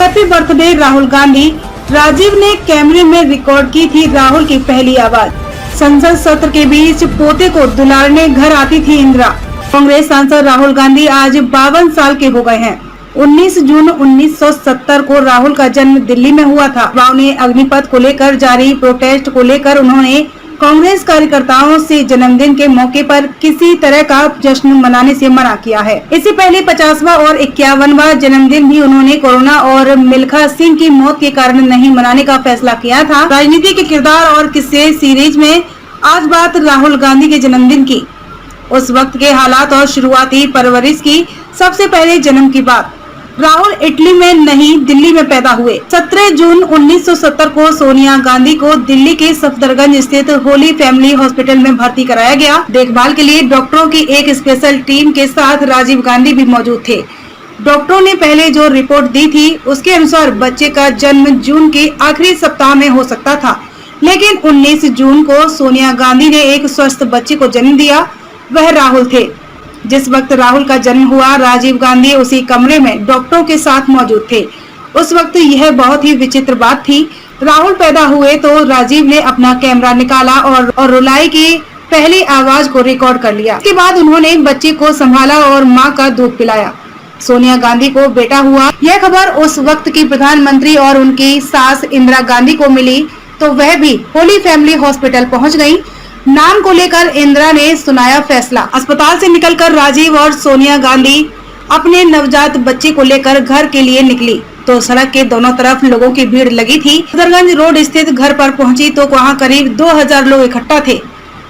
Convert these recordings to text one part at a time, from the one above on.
Happy birthday Rahul Gandhi. Rajiv ने कैमरे में रिकॉर्ड की थी राहुल की पहली आवाज। संसद सत्र के बीच पोते को दुलारने घर आती थी इंदिरा। कांग्रेस सांसद राहुल गांधी आज 52 साल के हो गए हैं। 19 जून 1970 को राहुल का जन्म दिल्ली में हुआ था। राहुल ने अग्निपथ को लेकर जारी प्रोटेस्ट को लेकर उन्होंने कांग्रेस कार्यकर्ताओं से जन्मदिन के मौके पर किसी तरह का जश्न मनाने से मना किया है। इससे पहले 50वां और 51वां जन्मदिन भी उन्होंने कोरोना और मिल्खा सिंह की मौत के कारण नहीं मनाने का फैसला किया था। राजनीति के किरदार और किस्से सीरीज में आज बात राहुल गांधी के जन्मदिन की, उस वक्त के हालात और शुरुआती परवरिश की। सबसे पहले जन्म की बात। राहुल इटली में नहीं दिल्ली में पैदा हुए। 17 जून 1970 को सोनिया गांधी को दिल्ली के सफदरगंज स्थित होली फैमिली हॉस्पिटल में भर्ती कराया गया। देखभाल के लिए डॉक्टरों की एक स्पेशल टीम के साथ राजीव गांधी भी मौजूद थे। डॉक्टरों ने पहले जो रिपोर्ट दी थी उसके अनुसार बच्चे का जन्म जून के आखिरी सप्ताह में हो सकता था, लेकिन 19 जून को सोनिया गांधी ने एक स्वस्थ बच्चे को जन्म दिया। वह राहुल थे। जिस वक्त राहुल का जन्म हुआ, राजीव गांधी उसी कमरे में डॉक्टरों के साथ मौजूद थे। उस वक्त यह बहुत ही विचित्र बात थी। राहुल पैदा हुए तो राजीव ने अपना कैमरा निकाला और रुलाई की पहली आवाज को रिकॉर्ड कर लिया। इसके बाद उन्होंने बच्चे को संभाला और मां का दूध पिलाया। सोनिया गांधी को बेटा हुआ। यह खबर उस वक्त की प्रधानमंत्री और उनकी सास इंदिरा गांधी को मिली तो वह भी होली फैमिली हॉस्पिटल पहुँच गयी। नाम को लेकर इंदिरा ने सुनाया फैसला। अस्पताल से निकलकर राजीव और सोनिया गांधी अपने नवजात बच्चे को लेकर घर के लिए निकली तो सड़क के दोनों तरफ लोगों की भीड़ लगी थी। सफदरगंज रोड स्थित घर पर पहुंची तो वहां करीब 2000 लोग इकट्ठा थे।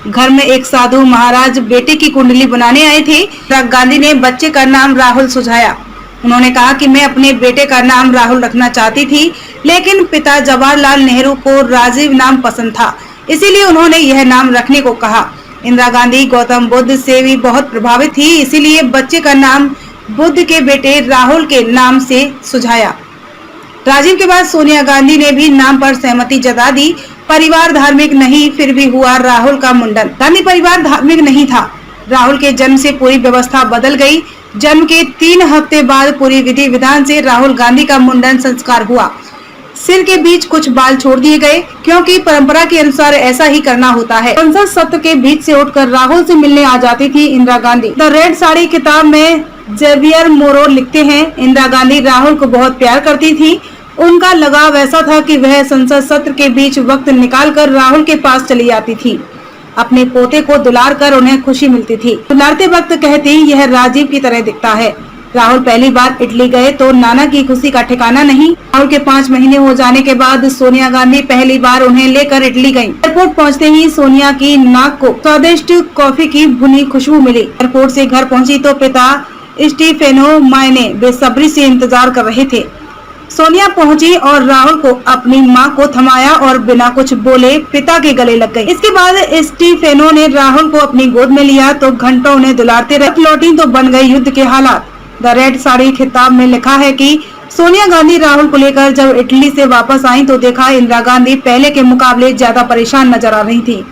घर में एक साधु महाराज बेटे की कुंडली बनाने आए थे। इंदिरा गांधी ने बच्चे का नाम राहुल सुझाया। उन्होंने कहा कि मैं अपने बेटे का नाम राहुल रखना चाहती थी, लेकिन पिता जवाहरलाल नेहरू को राजीव नाम पसंद था, इसीलिए उन्होंने यह नाम रखने को कहा। इंदिरा गांधी गौतम बुद्ध से भी बहुत प्रभावित थी, इसीलिए बच्चे का नाम बुद्ध के बेटे राहुल के नाम से सुझाया। राजीव के बाद सोनिया गांधी ने भी नाम पर सहमति जता दी। परिवार धार्मिक नहीं, फिर भी हुआ राहुल का मुंडन। गांधी परिवार धार्मिक नहीं था। राहुल के जन्म से पूरी व्यवस्था बदल गई। जन्म के 3 हफ्ते बाद पूरी विधि विधान से राहुल गांधी का मुंडन संस्कार हुआ। सिर के बीच कुछ बाल छोड़ दिए गए, क्योंकि परंपरा के अनुसार ऐसा ही करना होता है। संसद सत्र के बीच से उठकर राहुल से मिलने आ जाती थी इंदिरा गांधी। द रेड साड़ी किताब में जेवियर मोरो लिखते हैं, इंदिरा गांधी राहुल को बहुत प्यार करती थी। उनका लगाव ऐसा था कि वह संसद सत्र के बीच वक्त निकालकर राहुल के पास चली जाती थी। अपने पोते को दुलार कर उन्हें खुशी मिलती थी। दुलारते वक्त कहती, यह राजीव की तरह दिखता है। राहुल पहली बार इटली गए तो नाना की खुशी का ठिकाना नहीं। राहुल के 5 महीने हो जाने के बाद सोनिया गांधी पहली बार उन्हें लेकर इटली गईं। एयरपोर्ट पहुंचते ही सोनिया की नाक को स्वादिष्ट कॉफी की भुनी खुशबू मिली। एयरपोर्ट से घर पहुंची तो पिता स्टीफेनो मायने बेसब्री से इंतजार कर रहे थे। सोनिया पहुंची और राहुल को अपनी मां को थमाया और बिना कुछ बोले पिता के गले लग गई। इसके बाद स्टीफेनो ने राहुल को अपनी गोद में लिया तो घंटों उन्हें दुलारते रहे। लौटी तो बन गए युद्ध के हालात। द रेड साड़ी खिताब में लिखा है कि सोनिया गांधी राहुल को लेकर जब इटली से वापस आई तो देखा इंदिरा गांधी पहले के मुकाबले ज्यादा परेशान नजर आ रही थी।